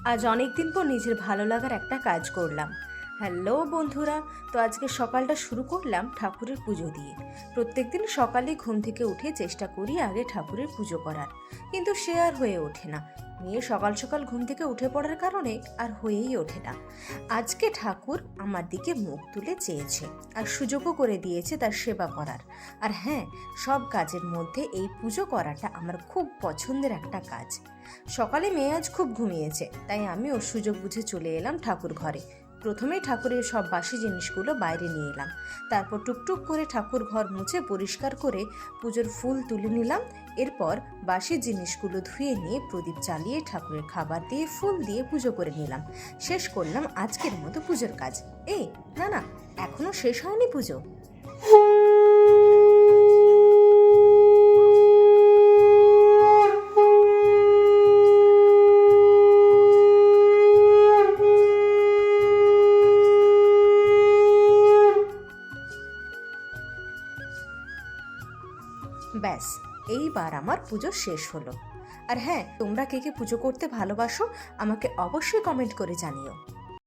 আজ অনেক দিন পর নিজের ভালো লাগার একটা কাজ করলাম। হ্যালো বন্ধুরা, তো আজকে সকালটা শুরু করলাম ঠাকুরের পুজো দিয়ে। প্রত্যেকদিন সকালে ঘুম থেকে উঠে চেষ্টা করি আগে ঠাকুরের পুজো করার, কিন্তু সে আর হয়ে ওঠে না। মেয়ে সকাল সকাল ঘুম থেকে উঠে পড়ার কারণে আর হয়েই ওঠে না। আজকে ঠাকুর আমার দিকে মুখ তুলে চেয়েছে আর সুযোগও করে দিয়েছে তার সেবা করার। আর হ্যাঁ, সব কাজের মধ্যে এই পুজো করাটা আমার খুব পছন্দের একটা কাজ। সকালে মেয়ে আজ খুব ঘুমিয়েছে, তাই আমি ওর সুযোগ বুঝে চলে এলাম ঠাকুর ঘরে। প্রথমেই ঠাকুরের সব বাসি জিনিসগুলো বাইরে নিয়ে এলাম। তারপর টুকটুক করে ঠাকুর ঘর মুছে পরিষ্কার করে পুজোর ফুল তুলে নিলাম। এরপর বাসি জিনিসগুলো ধুয়ে নিয়ে প্রদীপ জ্বালিয়ে ঠাকুরের খাবার দিয়ে ফুল দিয়ে পুজো করে নিলাম। শেষ করলাম আজকের মতো পুজোর কাজ। এই না না, এখনো শেষ হয়নি পুজো। ব্যাস, এইবার আমার পুজো শেষ হলো। আর হ্যাঁ, তোমরা কে কে পুজো করতে ভালোবাসো আমাকে অবশ্যই কমেন্ট করে জানিও।